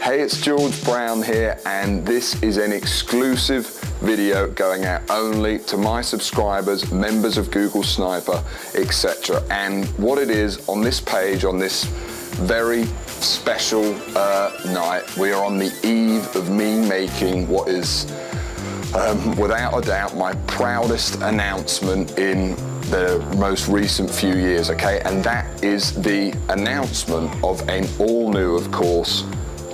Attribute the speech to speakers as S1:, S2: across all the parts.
S1: Hey, it's George Brown here, and this is an exclusive video going out only to my subscribers, members of Google Sniper, etc. And what it is on this page, on this very special night, we are on the eve of me making what is without a doubt my proudest announcement in the most recent few years, okay? And that is the announcement of an all-new, of course,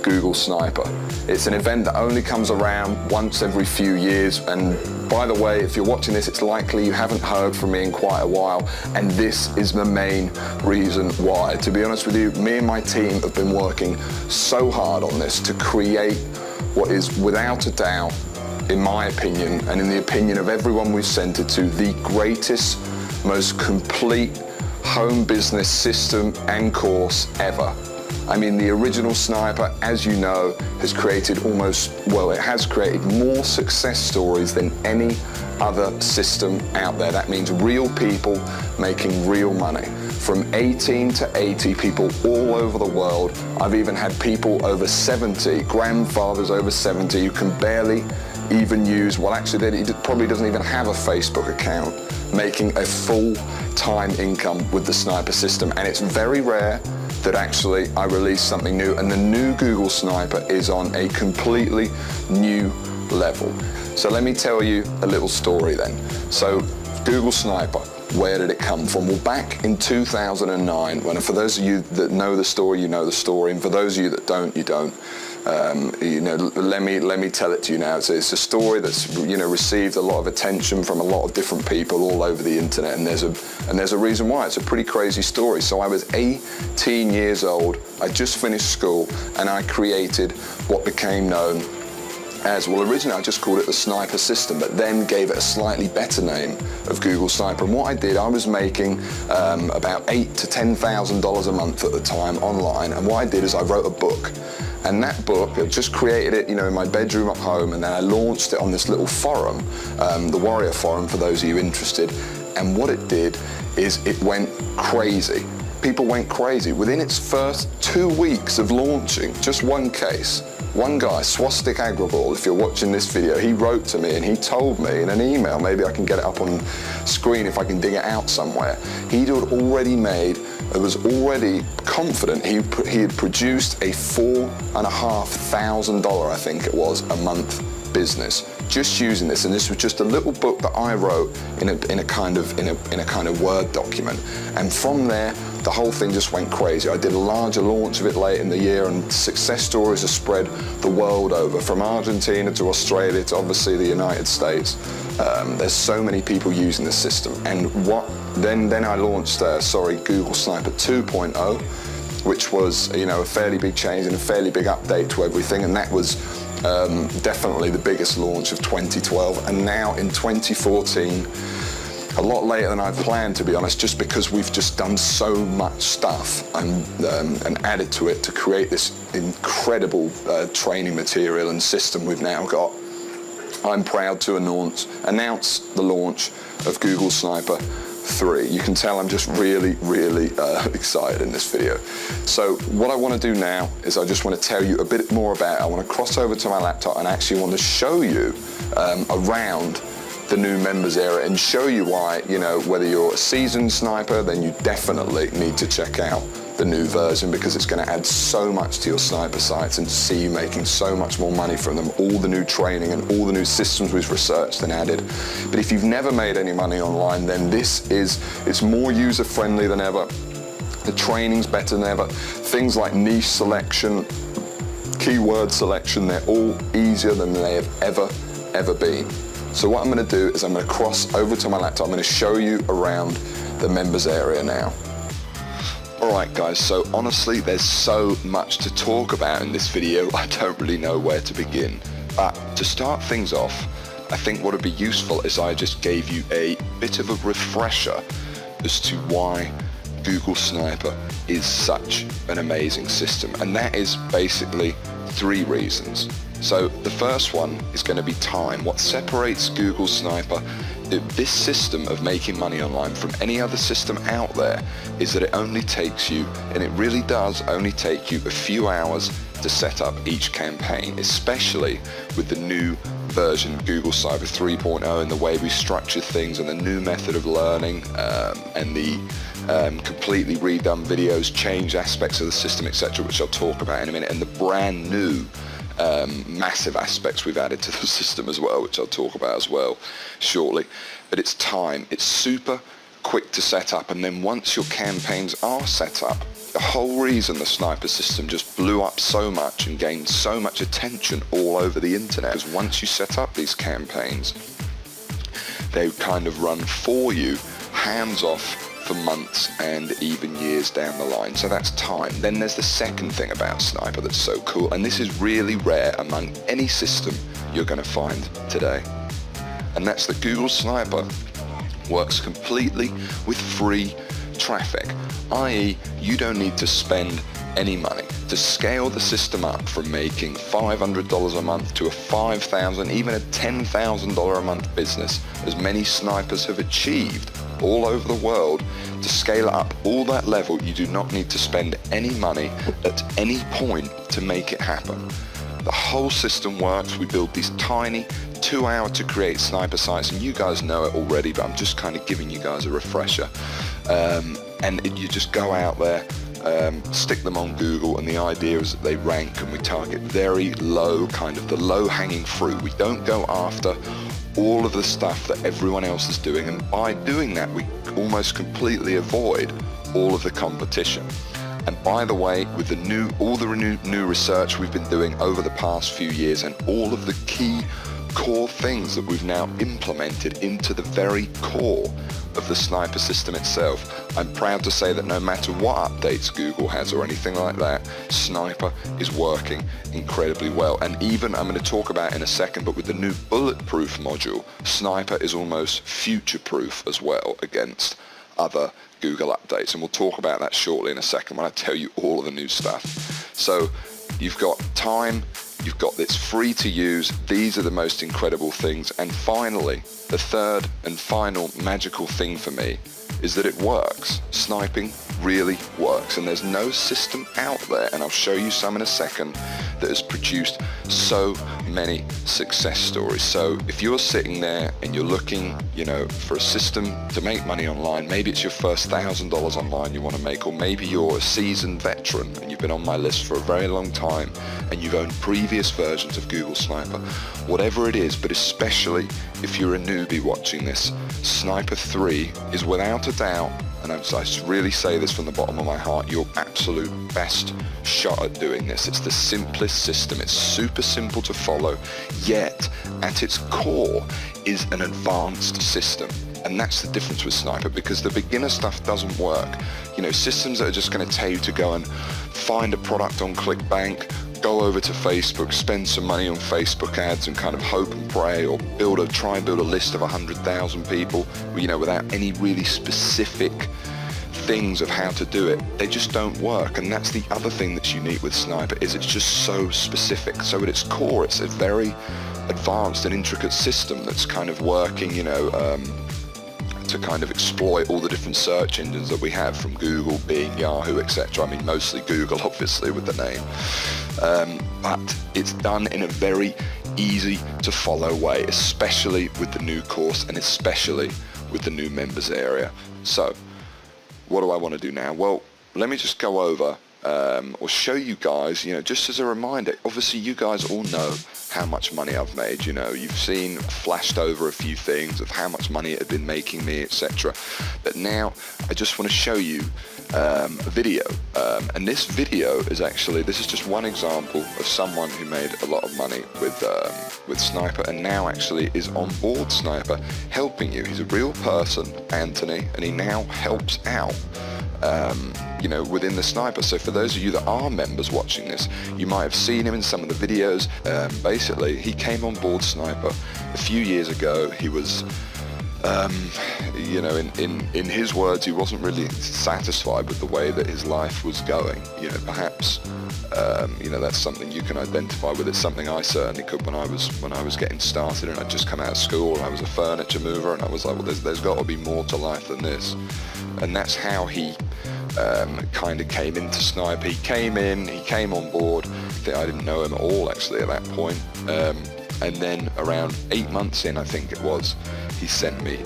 S1: Google Sniper. It's an event that only comes around once every few years, and by the way, if you're watching this, it's likely you haven't heard from me in quite a while, and this is the main reason why. To be honest with you, me and my team have been working so hard on this to create what is without a doubt, in my opinion, and in the opinion of everyone we've sent it to, the greatest, most complete home business system and course ever. I mean, the original Sniper, as you know, has created it has created more success stories than any other system out there. That means real people making real money. From 18 to 80 people all over the world. I've even had people over 70, grandfathers over 70, who can barely even use, well actually he probably doesn't even have a Facebook account, making a full-time income with the Sniper system. And it's very rare that actually I release something new, and the new Google Sniper is on a completely new level. So let me tell you a little story then. So Google Sniper, where did it come from? Well, back in 2009, when, for those of you that know the story, you know the story, and for those of you that don't, you don't. Let me tell it to you now. It's a story that's received a lot of attention from a lot of different people all over the internet, and there's a reason why. It's a pretty crazy story. So I was 18 years old. I just finished school, and I created what became known as, well, originally I just called it the Sniper system, but then gave it a slightly better name of Google Sniper. And what I did, I was making about $8,000 to $10,000 a month at the time online. And what I did is I wrote a book. And that book, I just created it, in my bedroom at home, and then I launched it on this little forum, the Warrior Forum, for those of you interested. And what it did is it went crazy. People went crazy. Within its first 2 weeks of launching, just one case, one guy, Swastik Agraball, if you're watching this video, he wrote to me and he told me in an email, maybe I can get it up on screen if I can dig it out somewhere, he had already made, was already confident he had produced a $4,500, I think it was, a month business just using this. And this was just a little book that I wrote in a kind of Word document. And from there, the whole thing just went crazy. I did a larger launch of it late in the year, and success stories have spread the world over, from Argentina to Australia to obviously the United States. There's so many people using the system. And then I launched Google Sniper 2.0, which was a fairly big change and a fairly big update to everything, and that was definitely the biggest launch of 2012. And now in 2014, a lot later than I planned, to be honest, just because we've just done so much stuff and added to it to create this incredible training material and system we've now got. I'm proud to announce the launch of Google Sniper 3. You can tell I'm just really, really excited in this video. So what I want to do now is I just want to tell you a bit more about it. I want to cross over to my laptop and actually want to show you around the new members area and show you why, whether you're a seasoned sniper, then you definitely need to check out the new version, because it's going to add so much to your sniper sites and to see you making so much more money from them, all the new training and all the new systems we've researched and added. But if you've never made any money online, then it's more user-friendly than ever. The training's better than ever. Things like niche selection, keyword selection, they're all easier than they have ever been. So what I'm going to do is I'm going to cross over to my laptop. I'm going to show you around the members area now. Alright guys, so honestly there's so much to talk about in this video, I don't really know where to begin. But to start things off, I think what would be useful is I just gave you a bit of a refresher as to why Google Sniper is such an amazing system. And that is basically 3 reasons. So the first one is going to be time. What separates Google Sniper, this system of making money online, from any other system out there, is that it only takes you, and it really does only take you a few hours to set up each campaign, especially with the new version, Google Sniper 3.0, and the way we structure things, and the new method of learning, and the completely redone videos, change aspects of the system, etc., which I'll talk about in a minute, and the brand new massive aspects we've added to the system as well, which I'll talk about as well shortly. But it's time. It's super quick to set up, and then once your campaigns are set up, the whole reason the Sniper system just blew up so much and gained so much attention all over the internet is once you set up these campaigns, they kind of run for you, hands off, for months and even years down the line. So that's time. Then there's the second thing about Sniper that's so cool, and this is really rare among any system you're going to find today, and that's that Google Sniper works completely with free traffic, i.e. you don't need to spend any money to scale the system up from making $500 a month to a $5,000, even a $10,000 a month business, as many snipers have achieved all over the world. To scale up all that level, you do not need to spend any money at any point to make it happen. The whole system works. We build these tiny 2-hour to create sniper sites, and you guys know it already, but I'm just kind of giving you guys a refresher. You just go out there, stick them on Google, and the idea is that they rank, and we target very low, kind of the low-hanging fruit. We don't go after all of the stuff that everyone else is doing, and by doing that we almost completely avoid all of the competition. And by the way, with the all the new research we've been doing over the past few years, and all of the key core things that we've now implemented into the very core of the Sniper system itself, I'm proud to say that no matter what updates Google has or anything like that, Sniper is working incredibly well. And even, I'm going to talk about in a second, but with the new bulletproof module, Sniper is almost future-proof as well against other Google updates, and we'll talk about that shortly in a second when I tell you all of the new stuff. So you've got time, you've got this free to use, these are the most incredible things, and finally, the third and final magical thing for me is that it works. Sniping really works, and there's no system out there, and I'll show you some in a second, that has produced so many success stories. So if you're sitting there and you're looking, for a system to make money online, maybe it's your first $1,000 online you want to make, or maybe you're a seasoned veteran and you've been on my list for a very long time and you've owned previous versions of Google Sniper, whatever it is, but especially if you're a newbie watching this, Sniper 3 is without a doubt, and I really say this from the bottom of my heart, your absolute best shot at doing this. It's the simplest system. It's super simple to follow, yet at its core is an advanced system. And that's the difference with Sniper, because the beginner stuff doesn't work. Systems that are just going to tell you to go and find a product on ClickBank, go over to Facebook, spend some money on Facebook ads and kind of hope and pray, or try and build a list of 100,000 people, without any really specific things of how to do it. They just don't work, and that's the other thing that's unique with Sniper, is it's just so specific. So at its core, it's a very advanced and intricate system that's kind of working, to kind of exploit all the different search engines that we have, from Google, Bing, Yahoo, etc. I mean, mostly Google, obviously, with the name. But it's done in a very easy to follow way, especially with the new course and especially with the new members area. So what do I want to do now? Well, let me just go over or show you guys, just as a reminder. Obviously you guys all know how much money I've made. You've seen, flashed over a few things of how much money it had been making me, etc. But now I just want to show you a video, and this video is actually, this is just one example of someone who made a lot of money with Sniper, and now actually is on board Sniper, helping you. He's a real person, Anthony, and he now helps out within the Sniper. So for those of you that are members watching this, you might have seen him in some of the videos. Basically, he came on board Sniper a few years ago. He was you know, in his words, he wasn't really satisfied with the way that his life was going. You know, perhaps, you know, that's something you can identify with. It's something I certainly could when I was getting started, and I'd just come out of school and I was a furniture mover, and I was like, well, there's got to be more to life than this. And that's how he kind of came into Sniper. He came on board. I didn't know him at all actually at that point. And then around 8 months in, I think it was, he sent me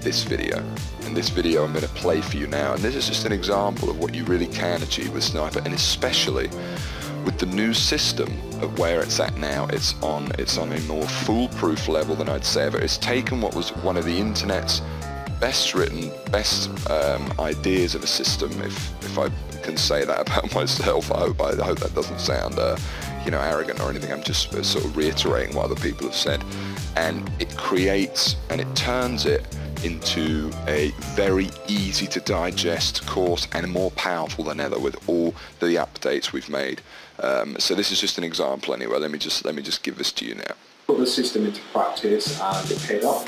S1: this video. And this video I'm going to play for you now. And this is just an example of what you really can achieve with Sniper, and especially with the new system of where it's at now. It's on a more foolproof level than I'd say ever. It's taken what was one of the internet's best written, best ideas of a system, if I can say that about myself. I hope that doesn't sound you know, arrogant or anything. I'm just sort of reiterating what other people have said. And it creates and it turns it into a very easy to digest course, and more powerful than ever with all the updates we've made. So this is just an example anyway. Let me just give this to you now.
S2: Put the system into practice and it paid off.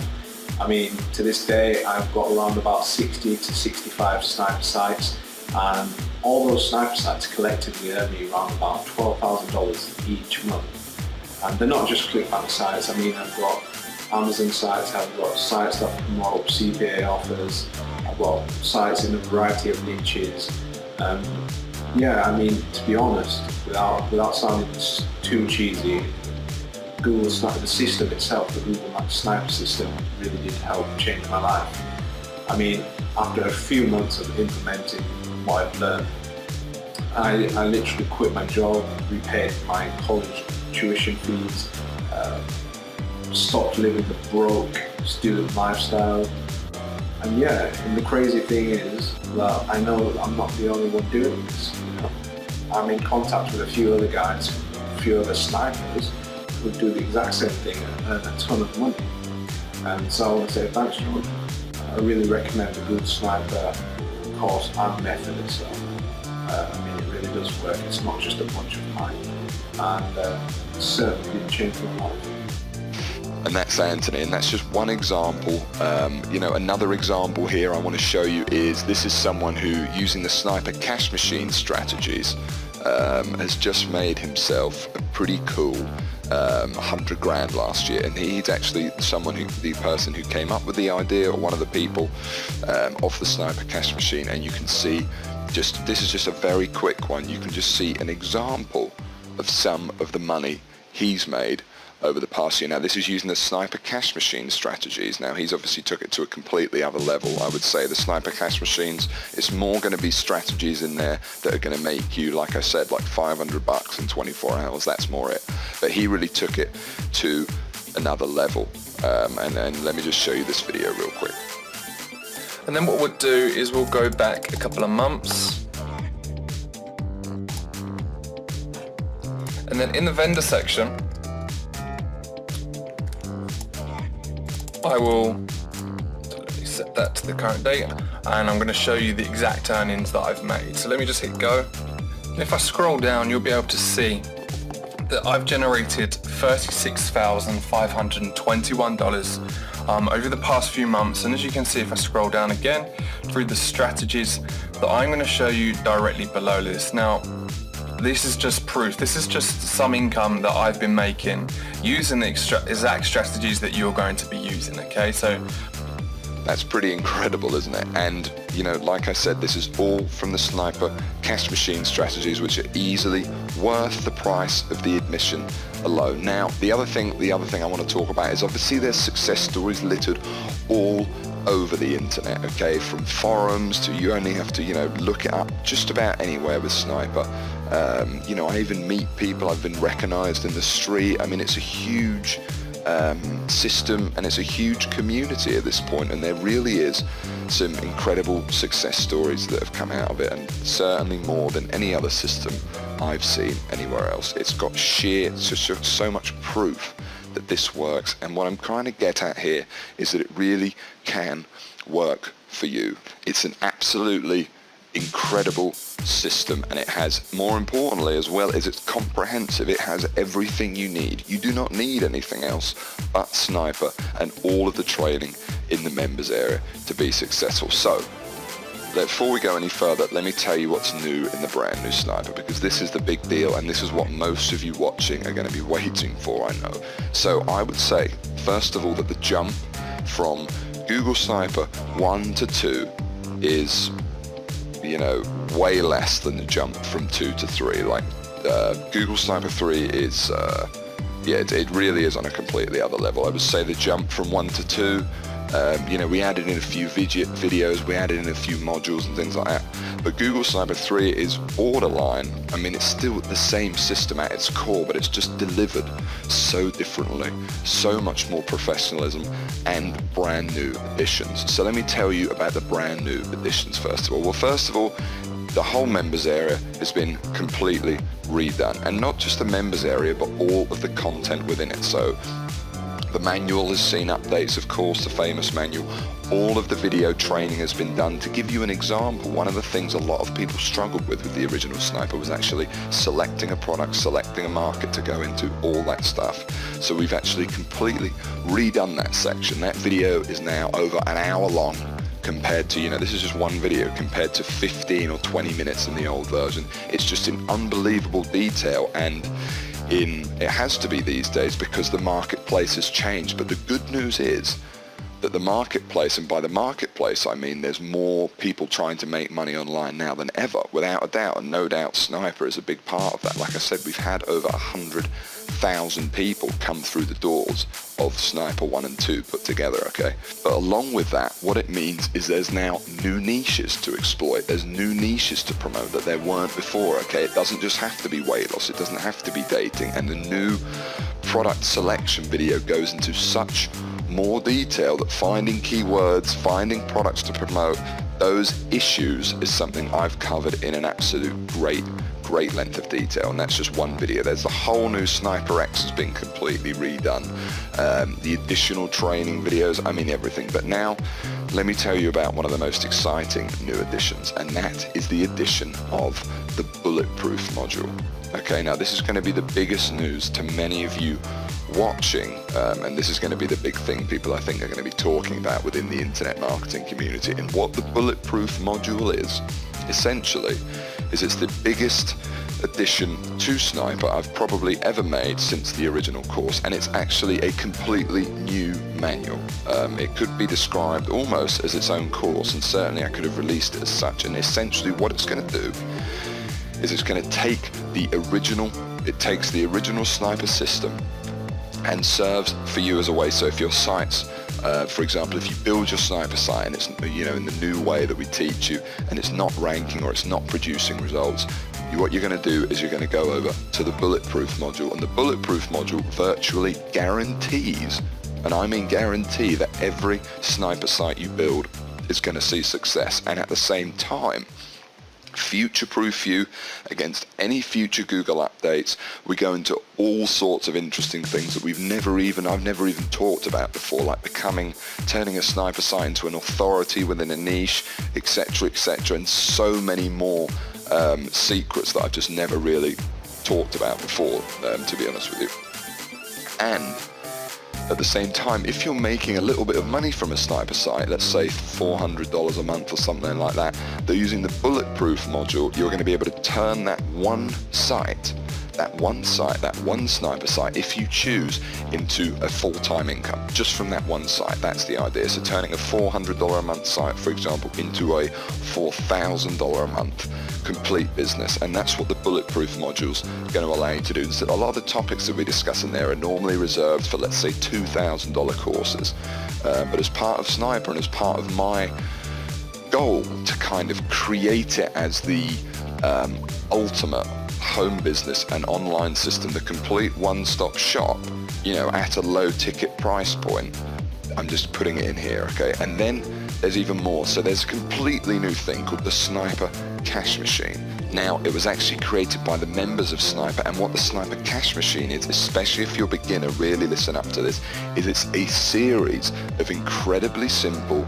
S2: I mean, to this day, I've got around about 60 to 65 Sniper sites, and all those Sniper sites collectively earn me around about $12,000 each month. And they're not just ClickBank sites. I mean, I've got Amazon sites, I've got sites that promote CPA offers, I've got sites in a variety of niches. Yeah, I mean, to be honest, without sounding too cheesy, Google Sniper, the system itself, the Google Sniper system, really did help change my life. I mean, after a few months of implementing what I've learned, I literally quit my job, repaid my college tuition fees, stopped living the broke student lifestyle. And yeah, and the crazy thing is that I know I'm not the only one doing this. You know? I'm in contact with a few other guys, a few other snipers who do the exact same thing and earn a ton of money. And so I want to say thanks, George. I really recommend the Google Sniper course and method itself. I mean, it really does work. It's not just a bunch of hype, and it certainly did change my life.
S1: And that's Anthony, and that's just one example. You know, another example here I want to show you is this is someone who, using the Sniper cash machine strategies, has just made himself a pretty cool 100 grand last year. And he's actually the person who came up with the idea, or one of the people of the Sniper cash machine. And you can see, this is just a very quick one. You can just see an example of some of the money he's made over the past year. Now, this is using the Sniper cash machine strategies. Now, he's obviously took it to a completely other level. I would say the Sniper cash machines, it's more going to be strategies in there that are going to make you, like I said, like $500 in 24 hours. That's more it. But he really took it to another level. And then let me just show you this video real quick.
S3: And then what we'll do is we'll go back a couple of months. And then in the vendor section, I will set that to the current date, and I'm going to show you the exact earnings that I've made. So let me just hit go. And if I scroll down, you'll be able to see that I've generated $36,521 over the past few months. And as you can see, if I scroll down again through the strategies that I'm going to show you directly below this. Now, this is just proof. This is just some income that I've been making using the exact strategies that you're going to be using, okay? So
S1: that's pretty incredible, isn't it? And, you know, like I said, this is all from the Sniper cash machine strategies, which are easily worth the price of the admission alone. Now, the other thing I want to talk about is obviously there's success stories littered all over the internet, okay? From forums to, you only have to, you know, look it up just about anywhere with Sniper. You know, I even meet people, I've been recognized in the street. I mean, it's a huge system, and it's a huge community at this point, and there really is some incredible success stories that have come out of it, and certainly more than any other system I've seen anywhere else. It's got so much proof that this works, and what I'm trying to get at here is that it really can work for you. It's an absolutely incredible system, and it has, more importantly as well, is it's comprehensive. It has everything you need. You do not need anything else but Sniper and all of the training in the members area to be successful. So before we go any further, let me tell you what's new in the brand new Sniper, because this is the big deal and this is what most of you watching are going to be waiting for, I know. So I would say, first of all, that the jump from Google Sniper 1 to 2 is, you know, way less than the jump from 2 to 3. Like Google Sniper 3 is, yeah, it really is on a completely other level. I would say the jump from 1 to 2, you know, we added in a few videos, we added in a few modules and things like that. But Google Sniper 3 is borderline. I mean, it's still the same system at its core, but it's just delivered so differently, so much more professionalism and brand new additions. So let me tell you about the brand new additions first of all. Well, first of all, the whole members area has been completely redone, and not just the members area, but all of the content within it. So the manual has seen updates, of course, the famous manual. All of the video training has been done. To give you an example, one of the things a lot of people struggled with the original Sniper was actually selecting a product, selecting a market to go into, all that stuff. So we've actually completely redone that section. That video is now over an hour long compared to, you know, this is just one video compared to 15 or 20 minutes in the old version. It's just in unbelievable detail, and it has to be these days because the marketplace has changed. But the good news is that the marketplace, and by the marketplace I mean there's more people trying to make money online now than ever, without a doubt, and no doubt Sniper is a big part of that. Like I said, we've had over 100,000 people come through the doors of Sniper 1 and 2 put together, okay? But along with that, what it means is there's now new niches to exploit. There's new niches to promote that there weren't before, okay? It doesn't just have to be weight loss. It doesn't have to be dating. And the new product selection video goes into such more detail that finding keywords, finding products to promote, those issues is something I've covered in an absolute great length of detail, and that's just one video. There's the whole new Sniper X has been completely redone, the additional training videos, I mean everything. But now let me tell you about one of the most exciting new additions, and that is the addition of the bulletproof module. Okay, now this is going to be the biggest news to many of you watching, and this is going to be the big thing people I think are going to be talking about within the internet marketing community. And what the bulletproof module is, essentially, is it's the biggest addition to Sniper I've probably ever made since the original course, and it's actually a completely new manual. It could be described almost as its own course, and certainly I could have released it as such. And essentially what it's going to do is it's going to take the original, it takes the original Sniper system and serves for you as a way. So if your sites, for example, if you build your Sniper site and it's, you know, in the new way that we teach you, and it's not ranking or it's not producing results, what you're going to do is you're going to go over to the bulletproof module, and the bulletproof module virtually guarantees, and I mean guarantee, that every Sniper site you build is going to see success, and at the same time future-proof you against any future Google updates. We go into all sorts of interesting things that I've never even talked about before, like turning a Sniper site into an authority within a niche, etc., and so many more secrets that I've just never really talked about before, to be honest with you. And at the same time, if you're making a little bit of money from a Sniper site, let's say $400 a month or something like that, they're using the bulletproof module, you're going to be able to turn that one Sniper site, if you choose, into a full-time income just from that one site. That's the idea. So turning a $400 a month site, for example, into a $4,000 a month complete business, and that's what the bulletproof module's going to allow you to do. So a lot of the topics that we discuss in there are normally reserved for, let's say, $2,000 courses, but as part of Sniper and as part of my goal to kind of create it as the ultimate home business and online system, the complete one-stop shop, you know, at a low ticket price point, I'm just putting it in here, okay? And then there's even more. So there's a completely new thing called the Sniper Cash Machine. Now, it was actually created by the members of Sniper, and what the Sniper Cash Machine is, especially if you're a beginner, really listen up to this, is it's a series of incredibly simple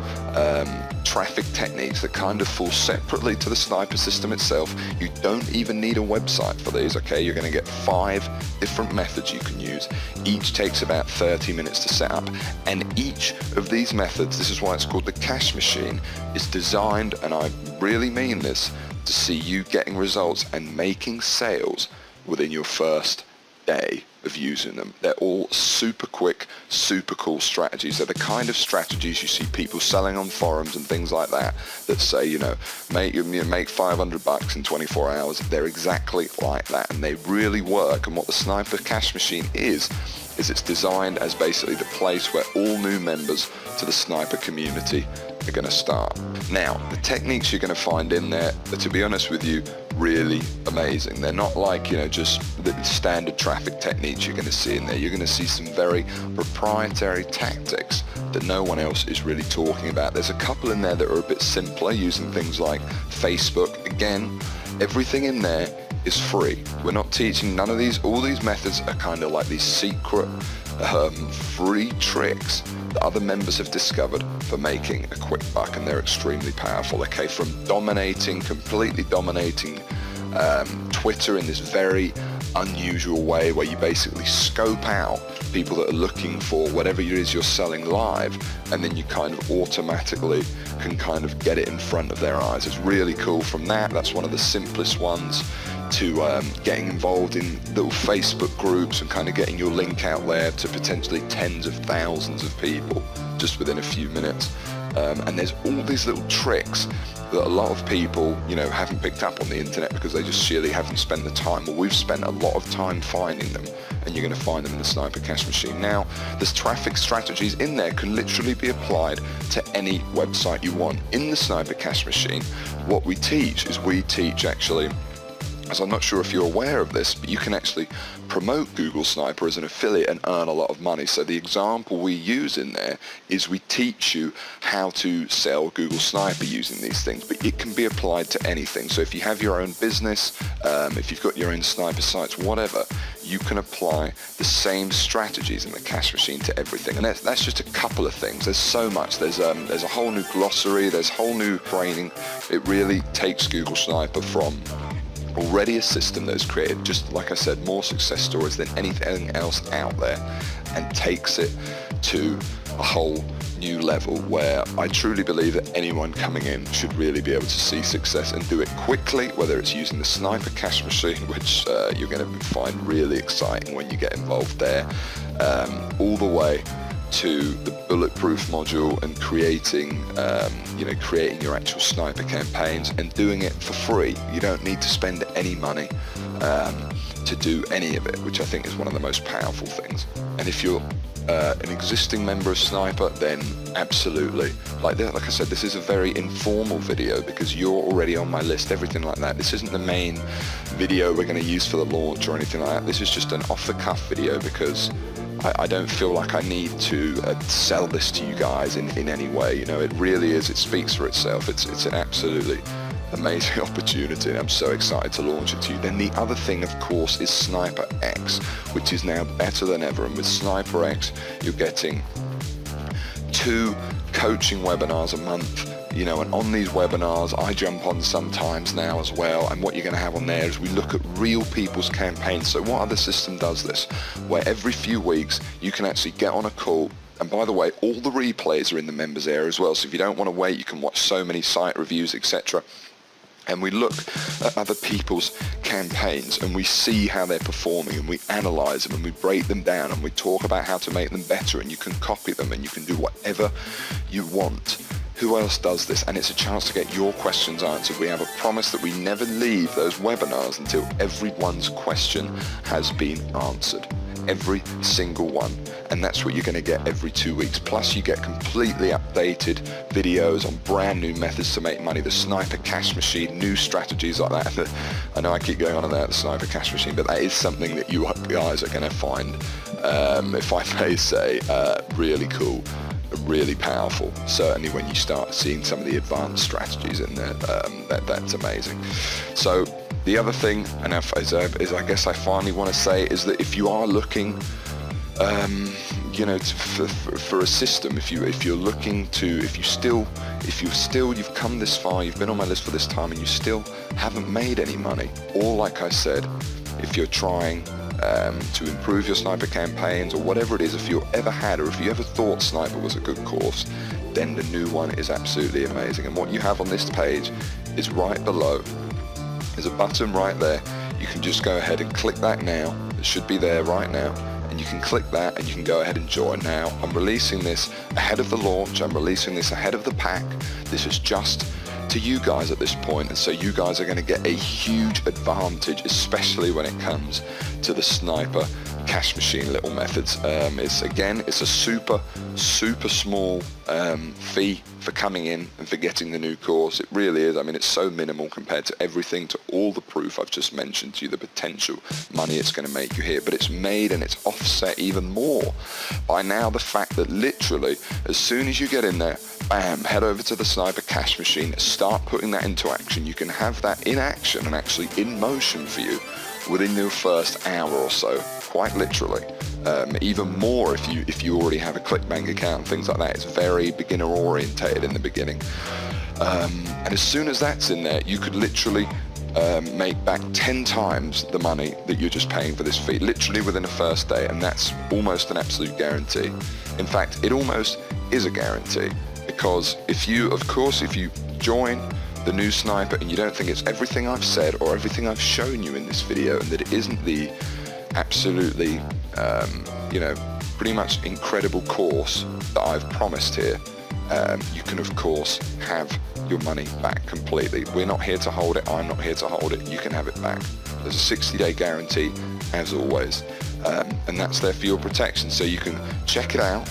S1: traffic techniques that kind of fall separately to the sniper system itself. You don't even need a website for these, okay? You're going to get 5 different methods you can use. Each takes about 30 minutes to set up, and each of these methods, this is why it's called the cash machine, is designed, and I really mean this, to see you getting results and making sales within your first day of using them. They're all super quick, super cool strategies. They're the kind of strategies you see people selling on forums and things like that say, you know, make $500 in 24 hours. They're exactly like that, and they really work. And what the Sniper Cash Machine is it's designed as basically the place where all new members to the Sniper community are going to start. Now, the techniques you're going to find in there are, to be honest with you, really amazing. They're not like, you know, just the standard traffic techniques you're going to see in there. You're going to see some very proprietary tactics that no one else is really talking about. There's a couple in there that are a bit simpler, using things like Facebook. Again, everything in there is free. We're not teaching none of these. All these methods are kind of like these secret free tricks that other members have discovered for making a quick buck, and they're extremely powerful. Okay, from completely dominating Twitter in this very unusual way, where you basically scope out people that are looking for whatever it is you're selling live, and then you kind of automatically can kind of get it in front of their eyes. It's really cool. From that's one of the simplest ones, to getting involved in little Facebook groups and kind of getting your link out there to potentially tens of thousands of people just within a few minutes. And there's all these little tricks that a lot of people, you know, haven't picked up on the internet because they just sheerly haven't spent the time. Well, we've spent a lot of time finding them, and you're going to find them in the Sniper Cash Machine. Now, there's traffic strategies in there can literally be applied to any website you want. In the Sniper Cash Machine, what we teach actually, as I'm not sure if you're aware of this, but you can actually promote Google Sniper as an affiliate and earn a lot of money. So the example we use in there is we teach you how to sell Google Sniper using these things, but it can be applied to anything. So if you have your own business, if you've got your own sniper sites, whatever, you can apply the same strategies in the Cash Machine to everything. And that's just a couple of things. There's so much. There's a whole new glossary. There's whole new training. It really takes Google Sniper from already a system that has created, just like I said, more success stories than anything else out there, and takes it to a whole new level where I truly believe that anyone coming in should really be able to see success and do it quickly, whether it's using the Sniper Cash Machine, which you're going to find really exciting when you get involved there, all the way to the bulletproof module and creating your actual sniper campaigns and doing it for free. You don't need to spend any money to do any of it, which I think is one of the most powerful things. And if you're an existing member of Sniper, then absolutely. Like I said, this is a very informal video because you're already on my list, everything like that. This isn't the main video we're going to use for the launch or anything like that. This is just an off-the-cuff video because I don't feel like I need to sell this to you guys in any way. You know, it really is. It speaks for itself. It's an absolutely amazing opportunity, and I'm so excited to launch it to you. Then the other thing, of course, is Sniper X, which is now better than ever. And with Sniper X, you're getting 2 coaching webinars a month. You know, and on these webinars, I jump on sometimes now as well, and what you're going to have on there is we look at real people's campaigns. So what other system does this? Where every few weeks, you can actually get on a call, and by the way, all the replays are in the members area as well, so if you don't want to wait, you can watch so many site reviews, etc. And we look at other people's campaigns and we see how they're performing, and we analyze them and we break them down and we talk about how to make them better, and you can copy them and you can do whatever you want. Who else does this? And it's a chance to get your questions answered. We have a promise that we never leave those webinars until everyone's question has been answered. Every single one. And that's what you're going to get every 2 weeks. Plus you get completely updated videos on brand new methods to make money, the Sniper Cash Machine, new strategies like that. I know I keep going on about the Sniper Cash Machine, but that is something that you guys are going to find, if I may say, really cool, really powerful. Certainly when you start seeing some of the advanced strategies in there, that's amazing. So the other thing, and is I guess I finally want to say, is that if you are looking you know, for a system, if you're looking to, if you've come this far, you've been on my list for this time and you still haven't made any money, or like I said, if you're trying to improve your sniper campaigns or whatever it is, if you ever had or if you ever thought sniper was a good course, then the new one is absolutely amazing. And what you have on this page is right below. There's a button right there. You can just go ahead and click that now. It should be there right now. And you can click that and you can go ahead and join. Now, I'm releasing this ahead of the launch. I'm releasing this ahead of the pack. This is just to you guys at this point, and so you guys are going to get a huge advantage, especially when it comes to the sniper cash machine little methods. It's a super small fee for coming in and for getting the new course. It really is. I mean, it's so minimal compared to everything, to all the proof I've just mentioned to you, the potential money it's going to make you here. But it's made and it's offset even more by now the fact that literally as soon as you get in there, bam, head over to the sniper cash machine, start putting that into action. You can have that in action and actually in motion for you within your first hour or so, quite literally. Even more if you already have a ClickBank account and things like that. It's very beginner orientated in the beginning. And as soon as that's in there, you could literally make back 10 times the money that you're just paying for this fee, literally within the first day, and that's almost an absolute guarantee. In fact, it almost is a guarantee, because if you join the new sniper and you don't think it's everything I've said or everything I've shown you in this video, and that it isn't the absolutely pretty much incredible course that I've promised here, you can of course have your money back completely. We're not here to hold it, I'm not here to hold it, you can have it back. There's a 60-day guarantee as always, and that's there for your protection, so you can check it out,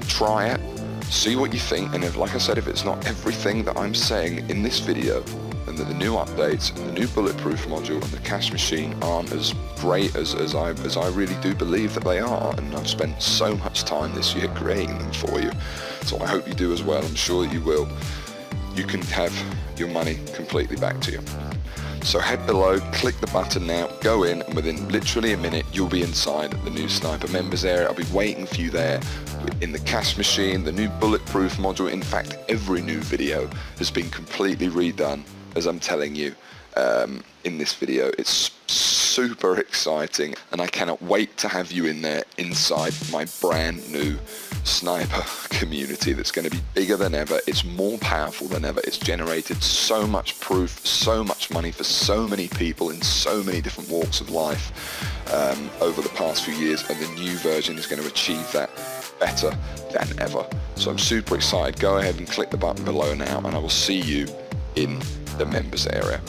S1: try it, see what you think, and if, like I said, if it's not everything that I'm saying in this video, and that the new updates and the new bulletproof module and the cash machine aren't as great as I really do believe that they are, and I've spent so much time this year creating them for you, so I hope you do as well. I'm sure that you will. You can have your money completely back to you. So head below, click the button now, go in, and within literally a minute you'll be inside the new sniper members area. I'll be waiting for you there in the cash machine, the new bulletproof module. In fact, every new video has been completely redone, as I'm telling you in this video. It's super exciting, and I cannot wait to have you in there inside my brand new sniper community that's going to be bigger than ever. It's more powerful than ever. It's generated so much proof, so much money for so many people in so many different walks of life over the past few years, and the new version is going to achieve that better than ever. So I'm super excited. Go ahead and click the button below now, and I will see you in the members area.